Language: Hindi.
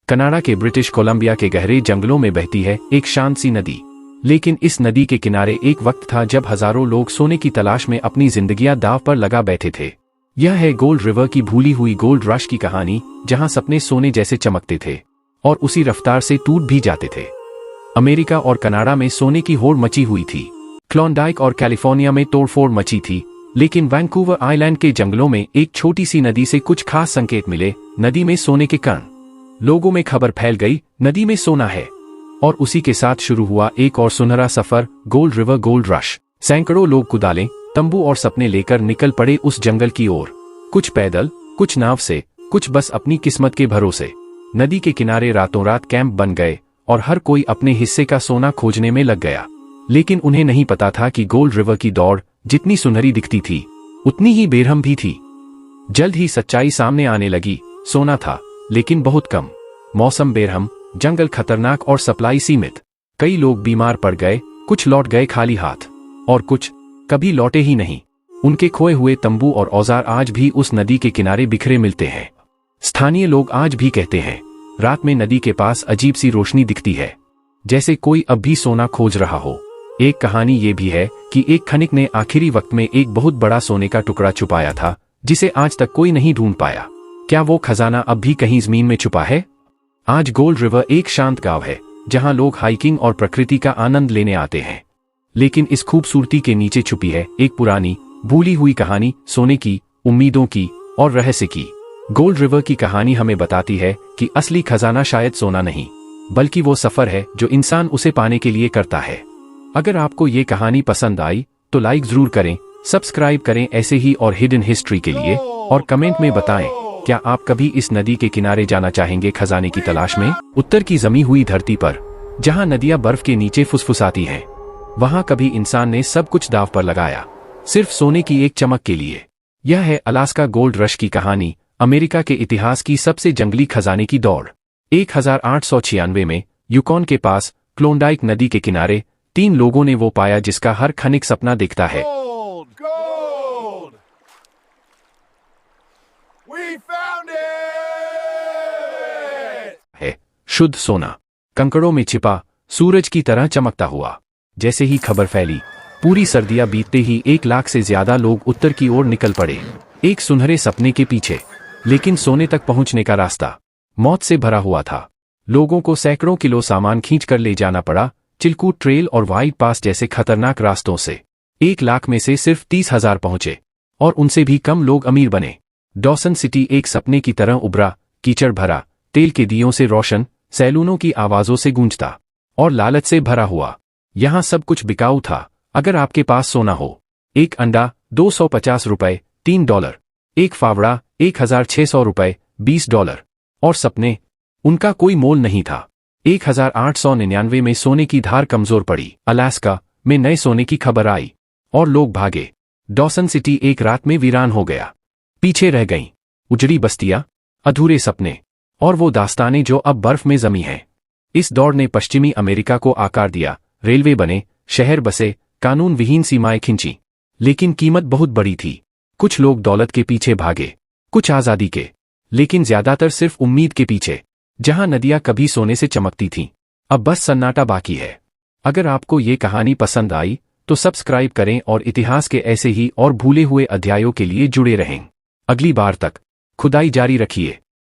कनाडा के ब्रिटिश कोलंबिया के गहरे जंगलों में बहती है एक शांत सी नदी। लेकिन इस नदी के किनारे एक वक्त था जब हजारों लोग सोने की तलाश में अपनी जिंदगियां दांव पर लगा बैठे थे। यह है गोल्ड रिवर की भूली हुई गोल्ड रश की कहानी, जहां सपने सोने जैसे चमकते थे और उसी रफ्तार से टूट भी जाते थे। अमेरिका और कनाडा में सोने की होड़ मची हुई थी। क्लोंडाइक और कैलिफोर्निया में तोड़फोड़ मची थी, लेकिन वैंकूवर आइलैंड के जंगलों में एक छोटी सी नदी से कुछ खास संकेत मिले। नदी में सोने के कण। लोगों में खबर फैल गई, नदी में सोना है। और उसी के साथ शुरू हुआ एक और सुनहरा सफर, गोल्ड रिवर गोल्ड रश। सैकड़ों लोग कुदालें, तंबू और सपने लेकर निकल पड़े उस जंगल की ओर। कुछ पैदल, कुछ नाव से, कुछ बस अपनी किस्मत के भरोसे। नदी के किनारे रातों रात कैंप बन गए और हर कोई अपने हिस्से का सोना खोजने में लग गया। लेकिन उन्हें नहीं पता था कि गोल्ड रिवर की दौड़ जितनी सुनहरी दिखती थी, उतनी ही बेरहम भी थी। जल्द ही सच्चाई सामने आने लगी। सोना था, लेकिन बहुत कम। मौसम बेरहम, जंगल खतरनाक और सप्लाई सीमित। कई लोग बीमार पड़ गए, कुछ लौट गए खाली हाथ, और कुछ कभी लौटे ही नहीं। उनके खोए हुए तंबू और औजार आज भी उस नदी के किनारे बिखरे मिलते हैं। स्थानीय लोग आज भी कहते हैं, रात में नदी के पास अजीब सी रोशनी दिखती है, जैसे कोई अब भी सोना खोज रहा हो। एक कहानी ये भी है कि एक खनिक ने आखिरी वक्त में एक बहुत बड़ा सोने का टुकड़ा छुपाया था, जिसे आज तक कोई नहीं ढूंढ पाया। क्या वो खजाना अब भी कहीं जमीन में छुपा है? आज गोल्ड रिवर एक शांत गांव है, जहां लोग हाइकिंग और प्रकृति का आनंद लेने आते हैं। लेकिन इस खूबसूरती के नीचे छुपी है एक पुरानी, भूली हुई कहानी, सोने की, उम्मीदों की और रहस्य की। गोल्ड रिवर की कहानी हमें बताती है कि असली खजाना शायद सोना नहीं, बल्कि वो सफर है जो इंसान उसे पाने के लिए करता है। अगर आपको ये कहानी पसंद आई तो लाइक जरूर करें, सब्सक्राइब करें ऐसे ही और हिडन हिस्ट्री के लिए, और कमेंट में बताएं, क्या आप कभी इस नदी के किनारे जाना चाहेंगे खजाने की तलाश में? उत्तर की जमी हुई धरती पर, जहां नदियां बर्फ के नीचे फुसफुसाती हैं, वहां कभी इंसान ने सब कुछ दांव पर लगाया, सिर्फ सोने की एक चमक के लिए। यह है अलास्का गोल्ड रश की कहानी, अमेरिका के इतिहास की सबसे जंगली खजाने की दौड़। 1896 में यूकॉन के पास क्लोंडाइक नदी के किनारे 3 लोगों ने वो पाया जिसका हर खनिक सपना देखता है। है शुद्ध सोना, कंकड़ों में छिपा, सूरज की तरह चमकता हुआ। जैसे ही खबर फैली, पूरी सर्दियां बीतते ही 1 लाख से ज्यादा लोग उत्तर की ओर निकल पड़े, एक सुनहरे सपने के पीछे। लेकिन सोने तक पहुंचने का रास्ता मौत से भरा हुआ था। लोगों को सैकड़ों किलो सामान खींचकर ले जाना पड़ा, चिलकूट ट्रेल और व्हाइट पास जैसे खतरनाक रास्तों से। 1 लाख में से सिर्फ 30,000 पहुंचे, और उनसे भी कम लोग अमीर बने। डॉसन सिटी एक सपने की तरह उभरा, कीचड़ भरा, तेल के दियों से रोशन, सैलूनों की आवाजों से गूंजता, और लालच से भरा हुआ। यहां सब कुछ बिकाऊ था, अगर आपके पास सोना हो। एक अंडा $250, $3। एक फावड़ा 1,600 रुपए, $20। और सपने, उनका कोई मोल नहीं था। 1899 में सोने की धार कमजोर पड़ी। अलास्का में नए सोने की खबर आई और लोग भागे। डॉसन सिटी एक रात में वीरान हो गया। पीछे रह गईं उजड़ी बस्तियां, अधूरे सपने, और वो दास्तानें जो अब बर्फ में जमी हैं। इस दौड़ ने पश्चिमी अमेरिका को आकार दिया। रेलवे बने, शहर बसे, कानून विहीन सीमाएं खिंची। लेकिन कीमत बहुत बड़ी थी। कुछ लोग दौलत के पीछे भागे, कुछ आजादी के, लेकिन ज्यादातर सिर्फ उम्मीद के पीछे। जहां नदियां कभी सोने से चमकती थीं, अब बस सन्नाटा बाकी है। अगर आपको ये कहानी पसंद आई तो सब्सक्राइब करें और इतिहास के ऐसे ही और भूले हुए अध्यायों के लिए जुड़े रहें। अगली बार तक खुदाई जारी रखिए।